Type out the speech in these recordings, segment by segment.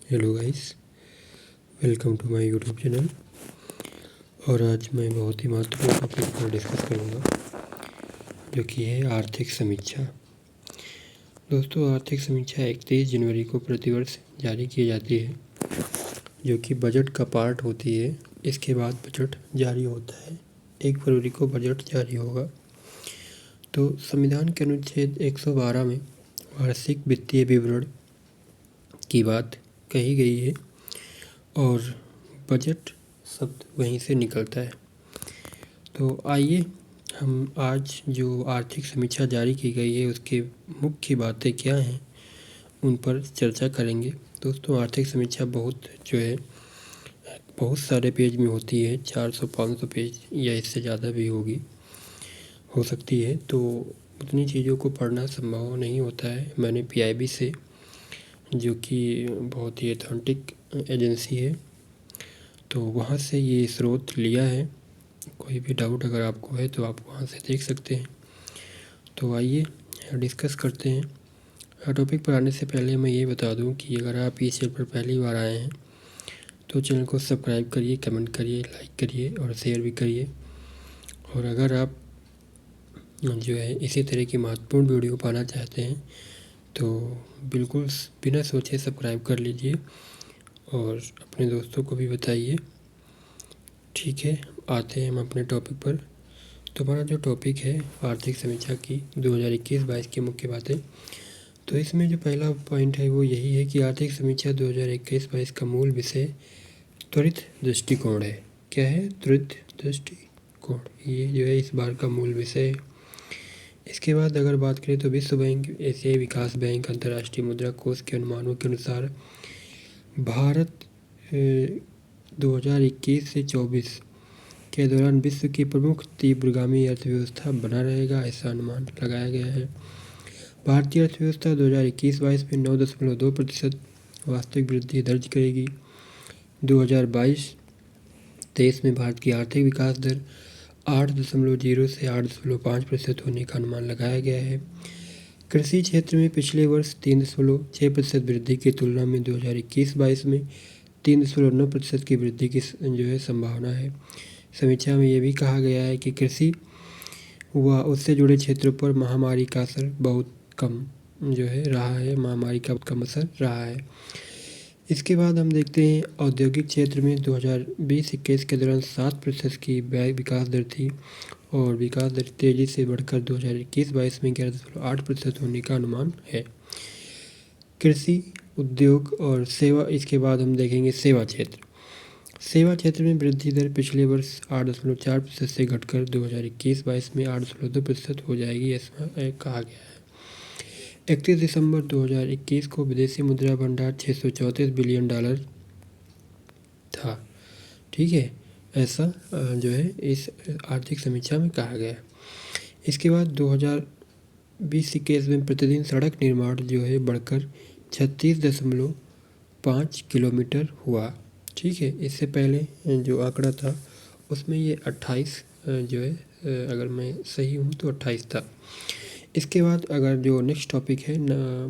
Hello guys, welcome to my YouTube channel. और आज मैं बहुत ही महत्वपूर्ण टॉपिक पर डिस्कस करूंगा, जो कि है आर्थिक समीक्षा। दोस्तों, आर्थिक समीक्षा 31 जनवरी को प्रतिवर्ष जारी की जाती है, जो कि बजट का पार्ट होती है। इसके बाद बजट जारी होता है। 1 फरवरी को बजट जारी होगा। तो संविधान के अनुच्छेद 112 में वार्षिक वित्तीय विवरण की बात कही गई है और बजट शब्द वहीं से निकलता है। तो आइए हम आज जो आर्थिक समीक्षा जारी की गई है उसके मुख्य बातें क्या हैं उन पर चर्चा करेंगे। दोस्तों, आर्थिक समीक्षा बहुत सारे पेज में होती है, 400-500 पेज या इससे ज़्यादा भी हो सकती है। तो उतनी चीज़ों को पढ़ना संभव नहीं होता है। मैंने PIB से, जो कि बहुत ही ऑथेंटिक एजेंसी है, तो वहाँ से ये स्रोत लिया है। कोई भी डाउट अगर आपको है तो आप वहाँ से देख सकते हैं। तो आइए डिस्कस करते हैं। टॉपिक पर आने से पहले मैं ये बता दूं कि अगर आप इस चैनल पर पहली बार आए हैं तो चैनल को सब्सक्राइब करिए, कमेंट करिए, लाइक करिए और शेयर भी करिए। और अगर आप इसी तरह की महत्वपूर्ण वीडियो पाना चाहते हैं तो बिल्कुल बिना सोचे सब्सक्राइब कर लीजिए और अपने दोस्तों को भी बताइए। ठीक है, आते हैं हम अपने टॉपिक पर। तो हमारा जो टॉपिक है आर्थिक समीक्षा की 2021-22 की मुख्य बातें। तो इसमें जो पहला पॉइंट है वो यही है कि आर्थिक समीक्षा 2021-22 का मूल विषय त्वरित दृष्टिकोण है। क्या है? त्वरित दृष्टिकोण। ये जो है इस बार का मूल विषय है। इसके बाद अगर बात करें तो विश्व बैंक, एशियाई विकास बैंक, अंतर्राष्ट्रीय मुद्रा कोष के अनुमानों के अनुसार भारत 2021 से 24 के दौरान विश्व की प्रमुख तीव्रगामी अर्थव्यवस्था बना रहेगा, ऐसा अनुमान लगाया गया है। भारतीय अर्थव्यवस्था 2021-22 में 9.2% वास्तविक वृद्धि दर्ज करेगी। 2022-23 में भारत की आर्थिक विकास दर 8.0 से 8.5% होने का अनुमान लगाया गया है। कृषि क्षेत्र में पिछले वर्ष 3.6% वृद्धि की तुलना में 2021-22 में 3.9% की वृद्धि की संभावना है। समीक्षा में यह भी कहा गया है कि कृषि व उससे जुड़े क्षेत्रों पर महामारी का असर बहुत कम रहा है। महामारी का कम असर रहा है। इसके बाद हम देखते हैं औद्योगिक क्षेत्र में 2020-21 के दौरान 7% की विकास दर थी और विकास दर तेज़ी से बढ़कर 2021-22 में 11.8% होने का अनुमान है। कृषि, उद्योग और सेवा। इसके बाद हम देखेंगे सेवा क्षेत्र। सेवा क्षेत्र में वृद्धि दर पिछले वर्ष 8.4% से घटकर 2021-22 में 8.2% हो जाएगी, ऐसा कहा गया है। 31 दिसंबर 2021 को विदेशी मुद्रा भंडार $634 बिलियन था। ठीक है, ऐसा इस आर्थिक समीक्षा में कहा गया है। इसके बाद 2020-21 में प्रतिदिन सड़क निर्माण बढ़कर 36.5 किलोमीटर हुआ। ठीक है, इससे पहले जो आंकड़ा था उसमें ये 28 अगर मैं सही हूँ तो 28 था। इसके बाद अगर जो नेक्स्ट टॉपिक है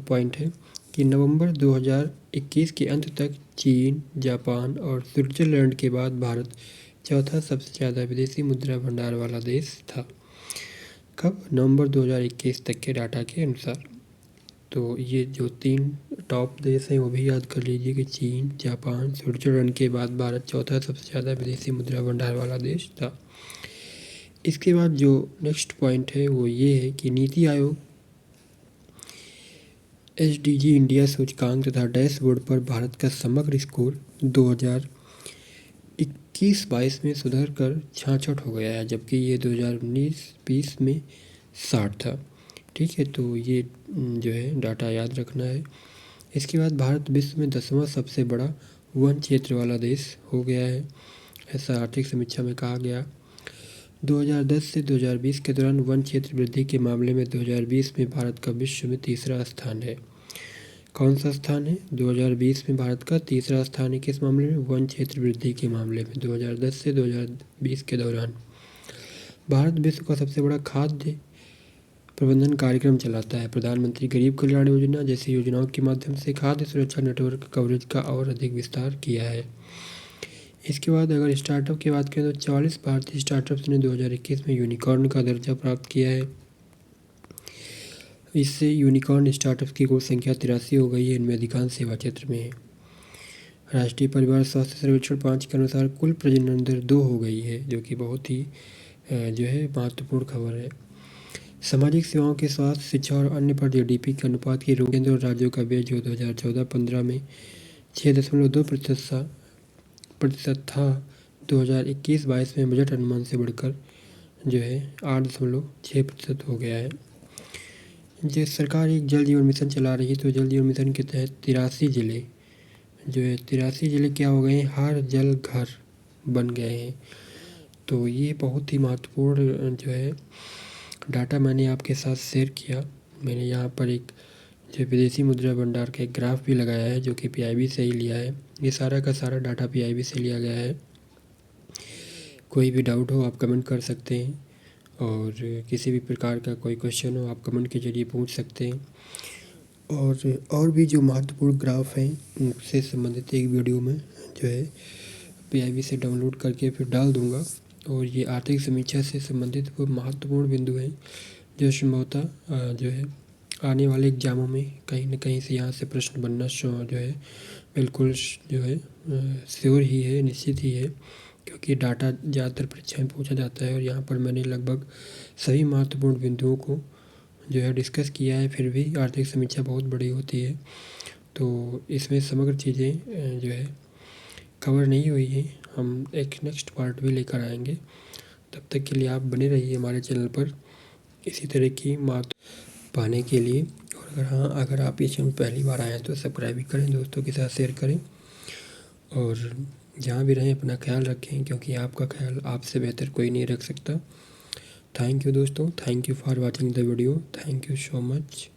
पॉइंट है कि नवंबर 2021 के अंत तक चीन, जापान और स्विट्जरलैंड के बाद भारत चौथा सबसे ज़्यादा विदेशी मुद्रा भंडार वाला देश था। कब? नवंबर 2021 तक के डाटा के अनुसार। तो ये जो 3 टॉप देश हैं वो भी याद कर लीजिए कि चीन, जापान, स्विट्जरलैंड के बाद भारत चौथा सबसे ज़्यादा विदेशी मुद्रा भंडार वाला देश था। इसके बाद जो नेक्स्ट पॉइंट है वो ये है कि नीति आयोग SDG इंडिया सूचकांक तथा डैशबोर्ड पर भारत का समग्र स्कोर 2021-22 में सुधर कर 66 हो गया है, जबकि ये 2019-20 में 60 था। ठीक है, तो ये डाटा याद रखना है। इसके बाद भारत विश्व में 10वां सबसे बड़ा वन क्षेत्र वाला देश हो गया है, ऐसा आर्थिक समीक्षा में कहा गया। 2010 से 2020 के दौरान वन क्षेत्र वृद्धि के मामले में 2020 में भारत का विश्व में तीसरा स्थान है। कौन सा स्थान है? 2020 में भारत का तीसरा स्थान है। किस मामले में? वन क्षेत्र वृद्धि के मामले में 2010 से 2020 के दौरान। भारत विश्व का सबसे बड़ा खाद्य प्रबंधन कार्यक्रम चलाता है। प्रधानमंत्री गरीब कल्याण योजना जैसी योजनाओं के माध्यम से खाद्य सुरक्षा नेटवर्क कवरेज का और अधिक विस्तार किया है। इसके बाद अगर स्टार्टअप की बात करें तो 44 भारतीय स्टार्टअप्स ने 2021 में यूनिकॉर्न का दर्जा प्राप्त किया है। इससे यूनिकॉर्न स्टार्टअप की कुल संख्या 83 हो गई है। इनमें अधिकांश सेवा क्षेत्र में है। राष्ट्रीय परिवार स्वास्थ्य सर्वेक्षण 5 के अनुसार कुल प्रजनन दर 2 हो गई है, जो कि बहुत ही महत्वपूर्ण खबर है। सामाजिक सेवाओं के स्वास्थ्य, शिक्षा और अन्य पर जीडीपी के अनुपात की केंद्र और राज्यों का व्यय जो 2014-15 में 6.2% था, 2021-22 में बजट अनुमान से बढ़कर 8.6% हो गया है। सरकार एक जल जीवन मिशन चला रही है, तो जल जीवन मिशन के तहत 83 जिले क्या हो गए हैं, हर जल घर बन गए हैं। तो ये बहुत ही महत्वपूर्ण डाटा मैंने आपके साथ शेयर किया। मैंने यहाँ पर एक विदेशी मुद्रा भंडार का एक ग्राफ भी लगाया है, जो कि पीआईबी से ही लिया है। ये सारा का सारा डाटा पीआईबी से लिया गया है। कोई भी डाउट हो आप कमेंट कर सकते हैं, और किसी भी प्रकार का कोई क्वेश्चन हो आप कमेंट के ज़रिए पूछ सकते हैं। और भी जो महत्वपूर्ण ग्राफ हैं उनसे संबंधित एक वीडियो में पीआईबी से डाउनलोड करके फिर डाल दूँगा। और ये आर्थिक समीक्षा से संबंधित वो महत्वपूर्ण बिंदु हैं जो संभवतः आने वाले एग्जामों में कहीं न कहीं से यहाँ से प्रश्न बनना बिल्कुल श्योर ही है, निश्चित ही है, क्योंकि डाटा ज़्यादातर परीक्षा में पूछा जाता है। और यहाँ पर मैंने लगभग सभी महत्वपूर्ण बिंदुओं को डिस्कस किया है। फिर भी आर्थिक समीक्षा बहुत बड़ी होती है, तो इसमें समग्र चीज़ें कवर नहीं हुई हैं। हम एक नेक्स्ट पार्ट भी लेकर आएंगे। तब तक के लिए आप बने रहिए हमारे चैनल पर इसी तरह की बात पाने के लिए। और अगर आप ये चैनल पहली बार आए हैं तो सब्सक्राइब भी करें, दोस्तों के साथ शेयर करें, और जहाँ भी रहें अपना ख्याल रखें, क्योंकि आपका ख्याल आपसे बेहतर कोई नहीं रख सकता। थैंक यू दोस्तों, thank you for watching the video, thank you so much.